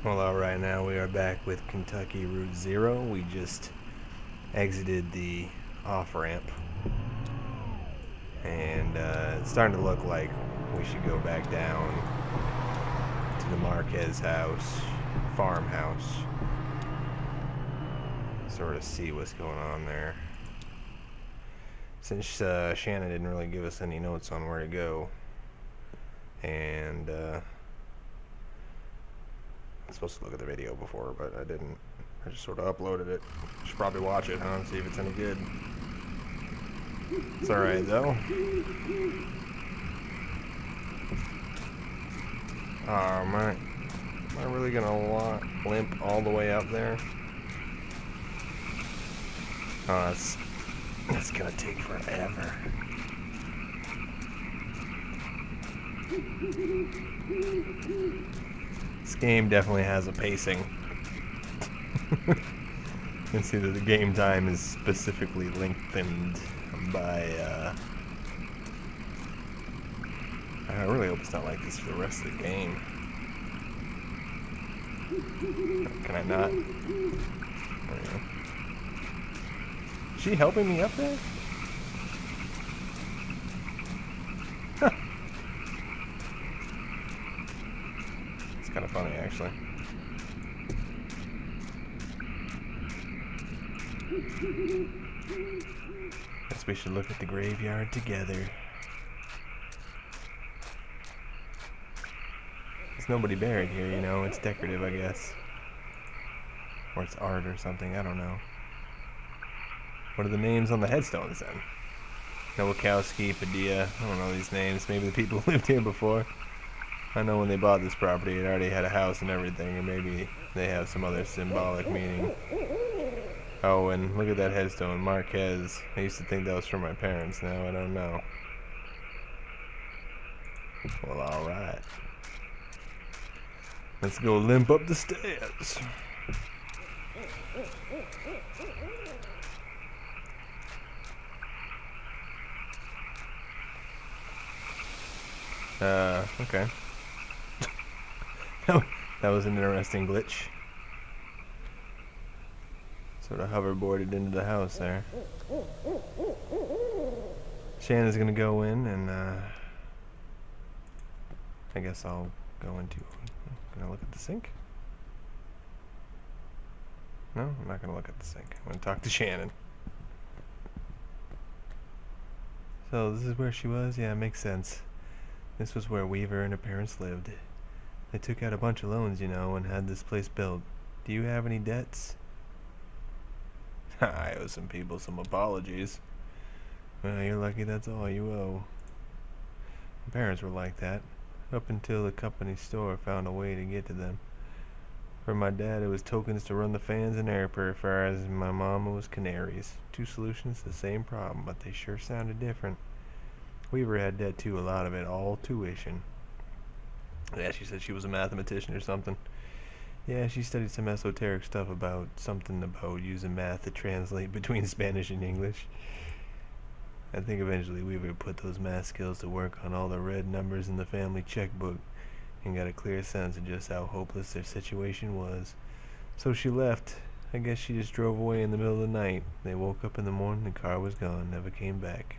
Well, alright, now we are back with Kentucky Route Zero. We just exited the off-ramp. And it's starting to look like we should go back down to the Marquez house, farmhouse. Sort of see what's going on there. Since Shannon didn't really give us any notes on where to go. And I was supposed to look at the video before, but I didn't. I just sort of uploaded it. Should probably watch it, huh? See if it's any good. It's alright, though. Am I really gonna limp all the way up there? Oh, that's gonna take forever. This game definitely has a pacing. You can see that the game time is specifically lengthened by, I really hope it's not like this for the rest of the game. Can I not? There we go. Is she helping me up there? Huh. It's kind of funny, actually. Guess we should look at the graveyard together. There's nobody buried here, you know. It's decorative, I guess. Or it's art or something, I don't know. What are the names on the headstones then? Nowakowski, Padilla, I don't know these names. Maybe the people who lived here before. I know when they bought this property it already had a house and everything, and maybe they have some other symbolic meaning. Oh, and look at that headstone, Marquez. I used to think that was for my parents, now I don't know. Well, alright. Let's go limp up the stairs. Okay. That was an interesting glitch. Sort of hoverboarded into the house there. Shannon's gonna go in and, I guess I'll go into... Gonna look at the sink? No, I'm not gonna look at the sink. I'm gonna talk to Shannon. So, this is where she was? Yeah, it makes sense. This was where Weaver and her parents lived. They took out a bunch of loans, you know, and had this place built. Do you have any debts? I owe some people some apologies. Well, you're lucky that's all you owe. My parents were like that, up until the company store found a way to get to them. For my dad, it was tokens to run the fans and air purifiers, and my mama was canaries. Two solutions to the same problem, but they sure sounded different. Weaver had debt too, a lot of it, all tuition. Yeah, she said she was a mathematician or something. Yeah, she studied some esoteric stuff about something about using math to translate between Spanish and English. I think eventually Weaver put those math skills to work on all the red numbers in the family checkbook and got a clear sense of just how hopeless their situation was. So she left. I guess she just drove away in the middle of the night. They woke up in the morning, the car was gone, never came back.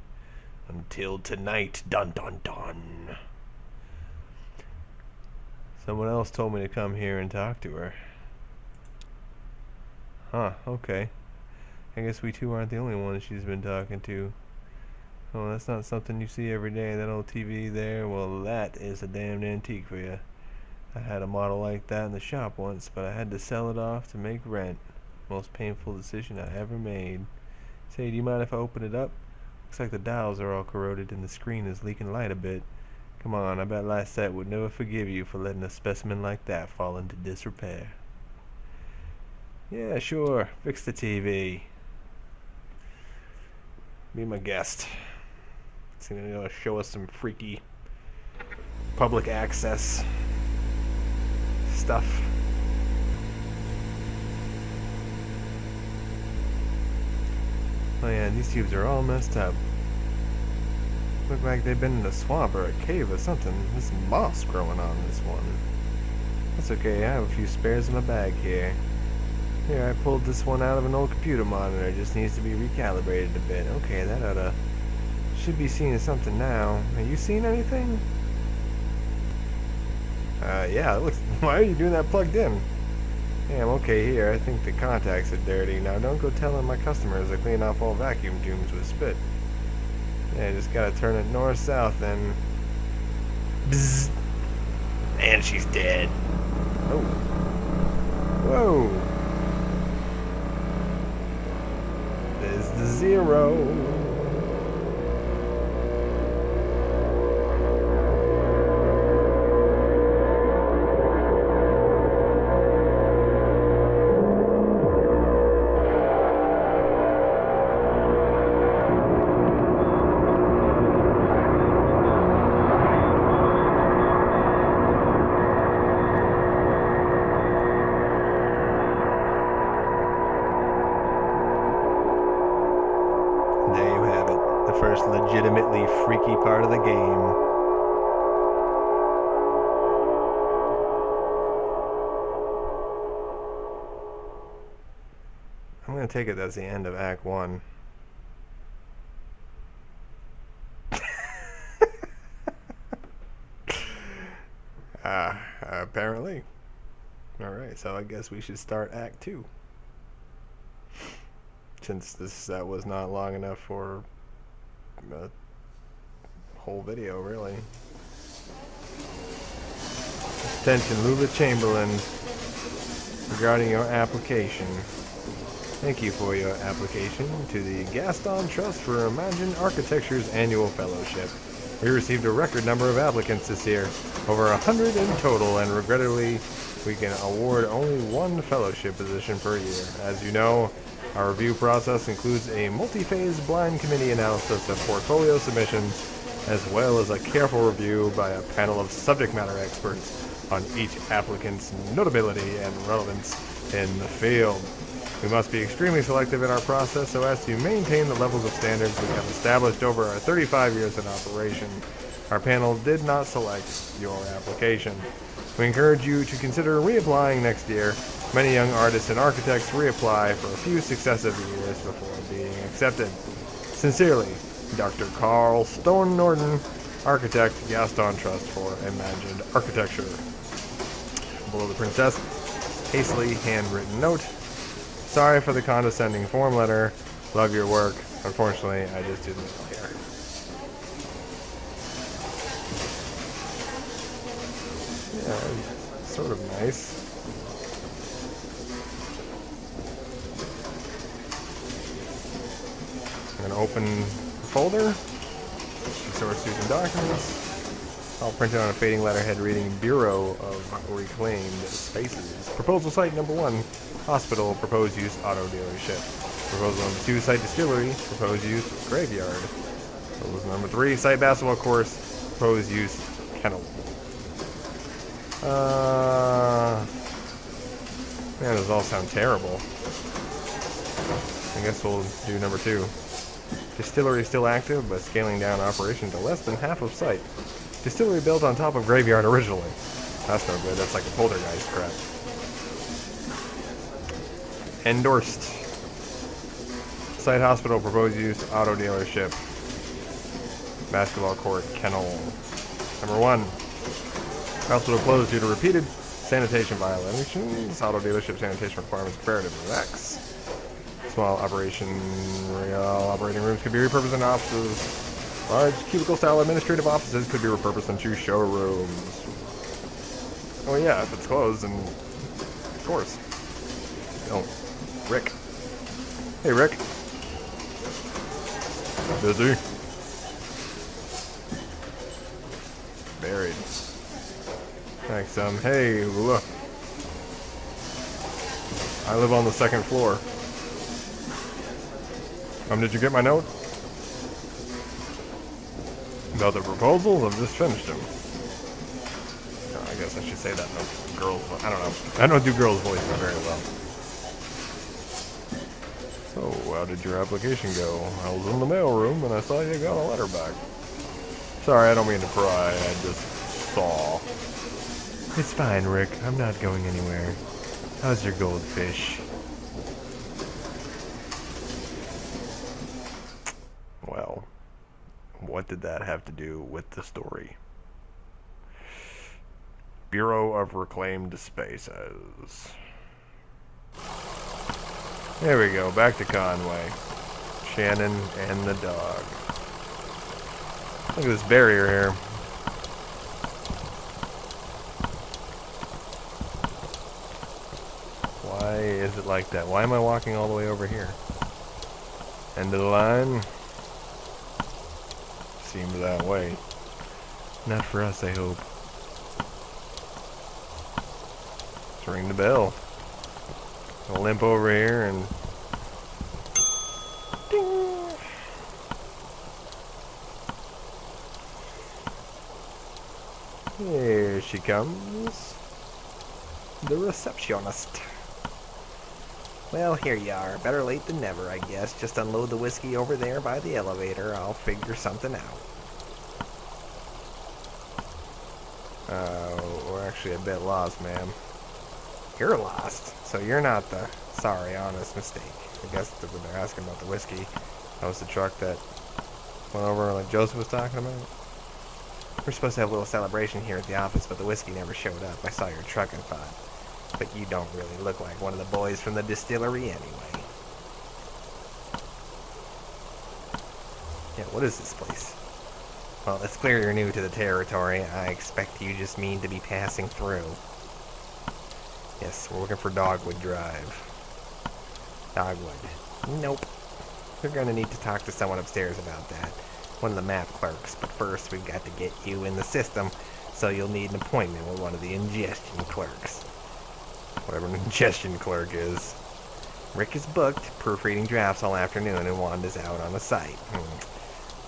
Until tonight, dun dun dun. Someone else told me to come here and talk to her. Huh, okay. I guess we two aren't the only ones she's been talking to. Oh, that's not something you see every day. That old TV there, well, that is a damned antique for you. I had a model like that in the shop once, but I had to sell it off to make rent. Most painful decision I ever made. Say, do you mind if I open it up? Looks like the dials are all corroded and the screen is leaking light a bit. Come on, I bet Lysette would never forgive you for letting a specimen like that fall into disrepair. Yeah, sure. Fix the TV. Be my guest. It's gonna show us some freaky public access stuff. Oh yeah, these tubes are all messed up. Look like they've been in a swamp or a cave or something. There's some moss growing on this one. That's okay, I have a few spares in my bag here. Here, I pulled this one out of an old computer monitor. It just needs to be recalibrated a bit. Okay, that oughta... should be seeing something now. Are you seeing anything? Yeah, it looks... Why are you doing that plugged in? Yeah, I'm okay here. I think the contacts are dirty. Now, don't go telling my customers to clean off all vacuum tubes with spit. Yeah, just gotta turn it north-south, then... Bzzz! And she's dead. Oh. Whoa! There's the zero. There you have it. The first legitimately freaky part of the game. I'm gonna take it that's the end of Act 1. Apparently. Alright, so I guess we should start Act 2. Since that was not long enough for a whole video, really. Attention, Lula Chamberlain, regarding your application. Thank you for your application to the Gaston Trust for Imagined Architecture's annual fellowship. We received a record number of applicants this year, over 100 in total, and regrettably, we can award only one fellowship position per year. As you know, our review process includes a multi-phase blind committee analysis of portfolio submissions, as well as a careful review by a panel of subject matter experts on each applicant's notability and relevance in the field. We must be extremely selective in our process so as to maintain the levels of standards we have established over our 35 years in operation. Our panel did not select your application. We encourage you to consider reapplying next year. Many young artists and architects reapply for a few successive years before being accepted. Sincerely, Dr. Carl Stone Norton, Architect, Gaston Trust for Imagined Architecture. Below the princess, hastily handwritten note. Sorry for the condescending form letter. Love your work. Unfortunately, I just didn't care. Yeah, sort of nice. I'm gonna open the folder. Source using documents. I'll print it on a fading letterhead reading Bureau of Reclaimed Spaces. Proposal site number 1, hospital, proposed use auto dealership. Proposal number 2, site distillery, proposed use graveyard. Proposal number 3, site basketball course, proposed use kennel. Man, those all sound terrible. I guess we'll do number 2. Distillery still active, but scaling down operation to less than half of site. Distillery built on top of graveyard originally. That's no good. That's like a poltergeist crap. Endorsed. Site hospital, proposed use, auto dealership, basketball court, kennel. Number 1. Hospital closed due to repeated sanitation violations. Auto dealership sanitation requirements comparative with X. Small operating rooms could be repurposed into offices. Large cubicle-style administrative offices could be repurposed into showrooms. Oh yeah, if it's closed, then of course. Oh, Rick. Hey, Rick. Busy? Buried. Thanks, hey, look. I live on the 2nd floor. Did you get my note? About the proposals? I've just finished them. Oh, I guess I should say that in a girl's voice. I don't know. I don't do girls' voices very well. So, how did your application go? I was in the mailroom and I saw you got a letter back. Sorry, I don't mean to pry. I just saw. It's fine, Rick. I'm not going anywhere. How's your goldfish? Well, what did that have to do with the story? Bureau of Reclaimed Spaces. There we go, back to Conway. Shannon and the dog. Look at this barrier here. Why is it like that? Why am I walking all the way over here? End of the line? Seems that way. Not for us, I hope. Let's ring the bell. I'll limp over here and... ding! Here she comes. The receptionist. Well, here you are. Better late than never, I guess. Just unload the whiskey over there by the elevator. I'll figure something out. We're actually a bit lost, ma'am. You're lost? So you're not the... Sorry, honest mistake. I guess when they're asking about the whiskey, that was the truck that went over like Joseph was talking about. We're supposed to have a little celebration here at the office, but the whiskey never showed up. I saw your truck and thought... But you don't really look like one of the boys from the distillery anyway. Yeah, what is this place? Well, it's clear you're new to the territory. I expect you just mean to be passing through. Yes, we're looking for Dogwood Drive. Dogwood. Nope. We're gonna need to talk to someone upstairs about that. One of the map clerks. But first, we've got to get you in the system, so you'll need an appointment with one of the ingestion clerks. Whatever an ingestion clerk is. Rick is booked, proofreading drafts all afternoon, and Wanda's out on the site.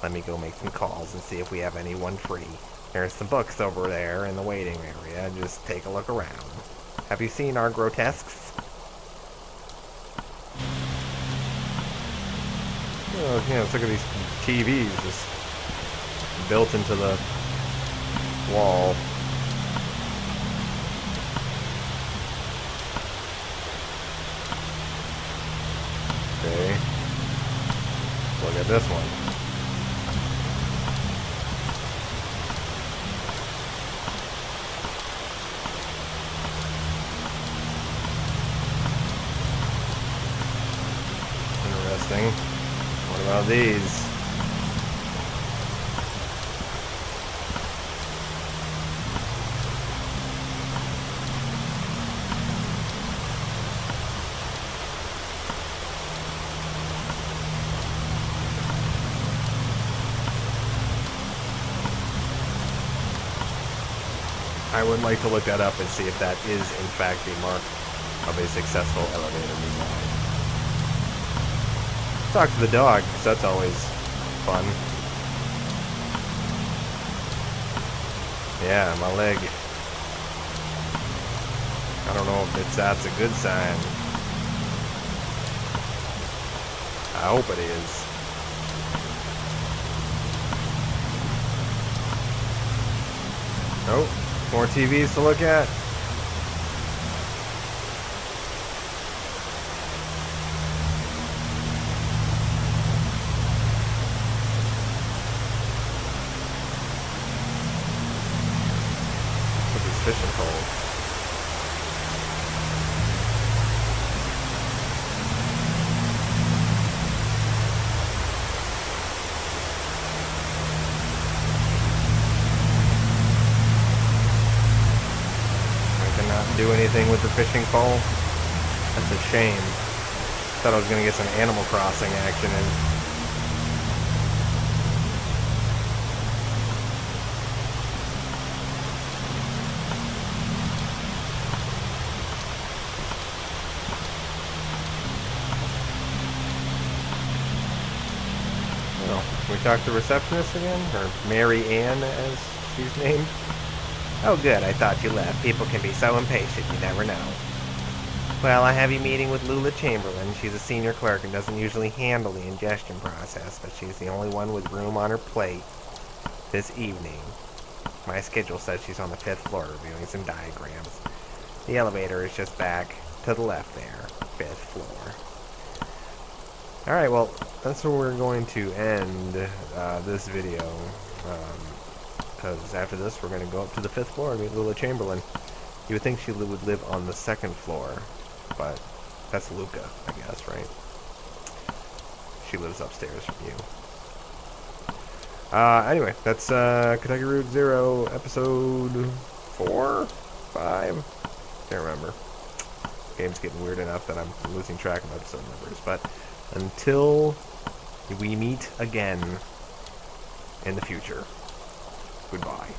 Let me go make some calls and see if we have anyone free. There's some books over there in the waiting area. Just take a look around. Have you seen our grotesques? Oh, yeah, let's look at these TVs just built into the wall. Okay. Look at this one. Interesting. What about these? I would like to look that up and see if that is in fact the mark of a successful elevator design. Talk to the dog, because that's always fun. Yeah, my leg. I don't know if that's a good sign. I hope it is. Oh. More TVs to look at. Look at this fishing pole. Do anything with the fishing pole. That's a shame. Thought I was gonna get some Animal Crossing action in. Well, can we talk to the receptionist again? Or Mary Ann, as she's named? Oh good, I thought you left. People can be so impatient, you never know. Well, I have you meeting with Lula Chamberlain. She's a senior clerk and doesn't usually handle the ingestion process, but she's the only one with room on her plate this evening. My schedule says she's on the 5th floor reviewing some diagrams. The elevator is just back to the left there. 5th floor. Alright, well, that's where we're going to end this video. Because after this, we're going to go up to the 5th floor and meet Lula Chamberlain. You would think she would live on the 2nd floor, but that's Luca, I guess, right? She lives upstairs from you. Anyway, that's Kentucky Route Zero, episode 4? 5? Can't remember. Game's getting weird enough that I'm losing track of episode numbers. But until we meet again in the future, goodbye.